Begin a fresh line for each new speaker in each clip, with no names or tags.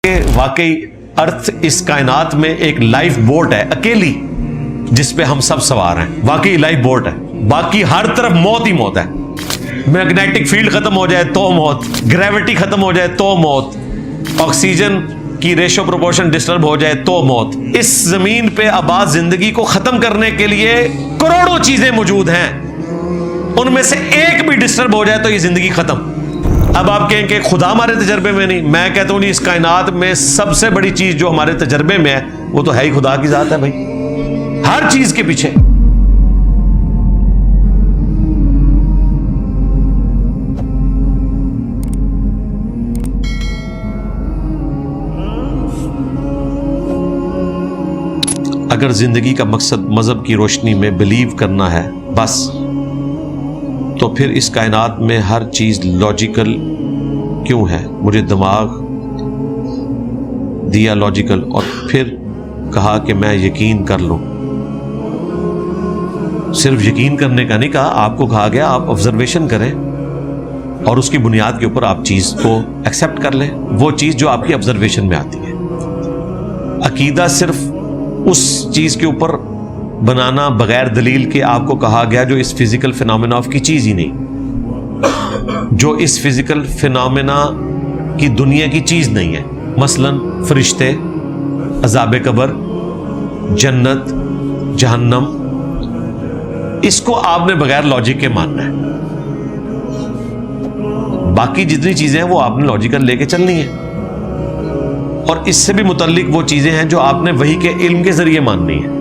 کہ واقعی ارتھ اس کائنات میں ایک لائف بوٹ ہے اکیلی جس پہ ہم سب سوار ہیں. واقعی لائف بوٹ ہے, باقی ہر طرف موت ہی موت ہے. میگنیٹک فیلڈ ختم ہو جائے تو موت, گریوٹی ختم ہو جائے تو موت, آکسیجن کی ریشو پروپورشن ڈسٹرب ہو جائے تو موت. اس زمین پہ آباد زندگی کو ختم کرنے کے لیے کروڑوں چیزیں موجود ہیں, ان میں سے ایک بھی ڈسٹرب ہو جائے تو یہ زندگی ختم. اب آپ کہیں کہ خدا ہمارے تجربے میں نہیں, میں کہتا ہوں نہیں, اس کائنات میں سب سے بڑی چیز جو ہمارے تجربے میں ہے وہ تو ہے ہی خدا کی ذات ہے بھائی, ہر چیز کے پیچھے. اگر زندگی کا مقصد مذہب کی روشنی میں بلیو کرنا ہے بس, تو پھر اس کائنات میں ہر چیز لاجیکل کیوں ہے؟ مجھے دماغ دیا لاجیکل اور پھر کہا کہ میں یقین کر لوں. صرف یقین کرنے کا نہیں کہا, آپ کو کہا گیا آپ آبزرویشن کریں اور اس کی بنیاد کے اوپر آپ چیز کو ایکسیپٹ کر لیں, وہ چیز جو آپ کی آبزرویشن میں آتی ہے. عقیدہ صرف اس چیز کے اوپر بنانا بغیر دلیل کے آپ کو کہا گیا جو اس فزیکل فینومینا آف کی چیز ہی نہیں, جو اس فزیکل فینومینا کی دنیا کی چیز نہیں ہے. مثلا فرشتے, عذاب قبر, جنت, جہنم, اس کو آپ نے بغیر لاجک کے ماننا ہے. باقی جتنی چیزیں ہیں وہ آپ نے لاجیکل لے کے چلنی ہے, اور اس سے بھی متعلق وہ چیزیں ہیں جو آپ نے وحی کے علم کے ذریعے ماننی ہے.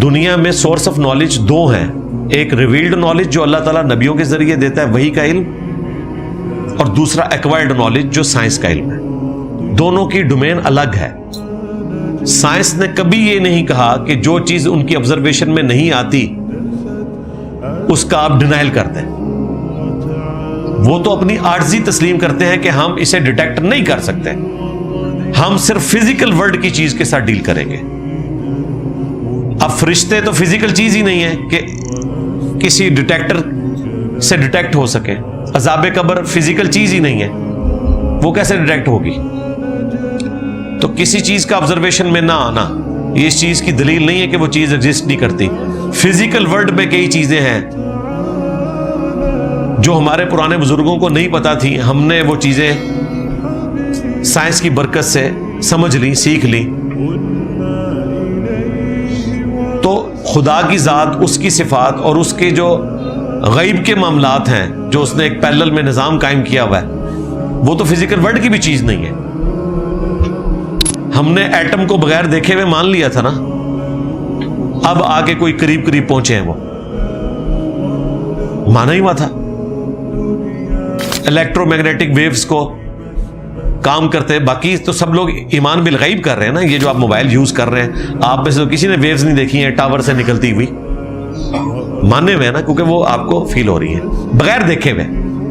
دنیا میں سورس آف نالج دو ہیں, ایک ریویلڈ نالج جو اللہ تعالیٰ نبیوں کے ذریعے دیتا ہے وحی کا علم, اور دوسرا ایکوائرڈ نالج جو سائنس کا علم ہے. دونوں کی ڈومین الگ ہے. سائنس نے کبھی یہ نہیں کہا کہ جو چیز ان کی آبزرویشن میں نہیں آتی اس کا آپ ڈینائل کر دیں. وہ تو اپنی عاجزی تسلیم کرتے ہیں کہ ہم اسے ڈیٹیکٹ نہیں کر سکتے, ہم صرف فزیکل ورلڈ کی چیز کے ساتھ ڈیل کریں گے. اب فرشتے تو فزیکل چیز ہی نہیں ہے کہ کسی ڈیٹیکٹر سے ڈیٹیکٹ ہو سکے. عذاب قبر فزیکل چیز ہی نہیں ہے, وہ کیسے ڈیٹیکٹ ہوگی؟ تو کسی چیز کا آبزرویشن میں نہ آنا یہ اس چیز کی دلیل نہیں ہے کہ وہ چیز ایگزسٹ نہیں کرتی. فزیکل ورلڈ میں کئی چیزیں ہیں جو ہمارے پرانے بزرگوں کو نہیں پتا تھی, ہم نے وہ چیزیں سائنس کی برکت سے سمجھ لی, سیکھ لی. تو خدا کی ذات, اس کی صفات اور اس کے جو غیب کے معاملات ہیں جو اس نے ایک پیرلل میں نظام قائم کیا ہوا ہے, وہ تو فزیکل ورلڈ کی بھی چیز نہیں ہے. ہم نے ایٹم کو بغیر دیکھے ہوئے مان لیا تھا نا, اب آ کے کوئی قریب قریب پہنچے ہیں, وہ مانا ہی ہوا تھا. الیکٹرو میگنیٹک ویوز کو کام کرتے, باقی تو سب لوگ ایمان بالغیب کر رہے ہیں نا. یہ جو آپ موبائل یوز کر رہے ہیں, آپ میں سے تو کسی نے ویوز نہیں دیکھی ہیں ٹاور سے نکلتی ہوئی, ماننے میں ہے نا, کیونکہ وہ آپ کو فیل ہو رہی ہیں بغیر دیکھے ہوئے,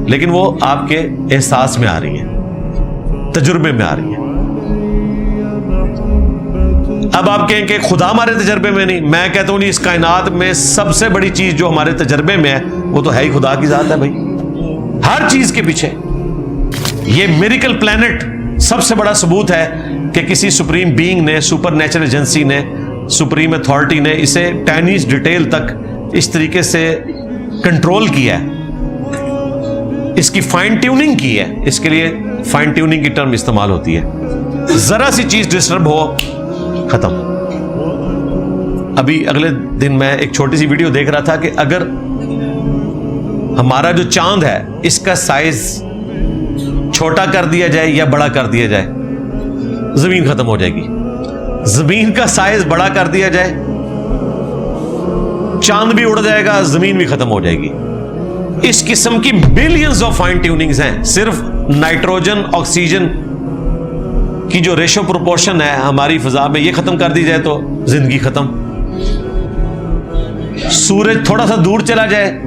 لیکن وہ آپ کے احساس میں آ رہی ہیں, تجربے میں آ رہی ہیں. اب آپ کہیں کہ خدا ہمارے تجربے میں نہیں, میں کہتا ہوں نہیں, اس کائنات میں سب سے بڑی چیز جو ہمارے تجربے میں ہے وہ تو ہے ہی خدا کی ذات ہے بھائی, ہر چیز کے پیچھے. یہ میریکل پلانٹ سب سے بڑا ثبوت ہے کہ کسی سپریم بینگ نے, سپر نیچرل ایجنسی نے, سپریم اتھارٹی نے اسے ٹائنیز ڈیٹیل تک اس طریقے سے کنٹرول کیا ہے, اس کی فائن ٹیوننگ کی ہے. اس کے لیے فائن ٹیوننگ کی ٹرم استعمال ہوتی ہے. ذرا سی چیز ڈسٹرب ہو ختم. ابھی اگلے دن میں ایک چھوٹی سی ویڈیو دیکھ رہا تھا کہ اگر ہمارا جو چاند ہے اس کا سائز چھوٹا کر دیا جائے یا بڑا کر دیا جائے, زمین ختم ہو جائے گی. زمین کا سائز بڑا کر دیا جائے, چاند بھی اڑ جائے گا, زمین بھی ختم ہو جائے گی. اس قسم کی بلینز آف فائن ٹیوننگز ہیں. صرف نائٹروجن آکسیجن کی جو ریشو پروپورشن ہے ہماری فضا میں, یہ ختم کر دی جائے تو زندگی ختم. سورج تھوڑا سا دور چلا جائے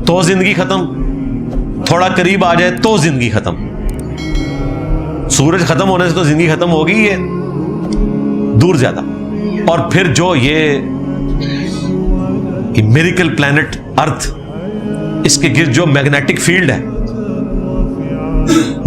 تو زندگی ختم, تھوڑا قریب آ جائے تو زندگی ختم. سورج ختم ہونے سے تو زندگی ختم ہوگی, یہ دور زیادہ. اور پھر جو یہ میریکل پلانٹ ارتھ, اس کے گرد جو میگنیٹک فیلڈ ہے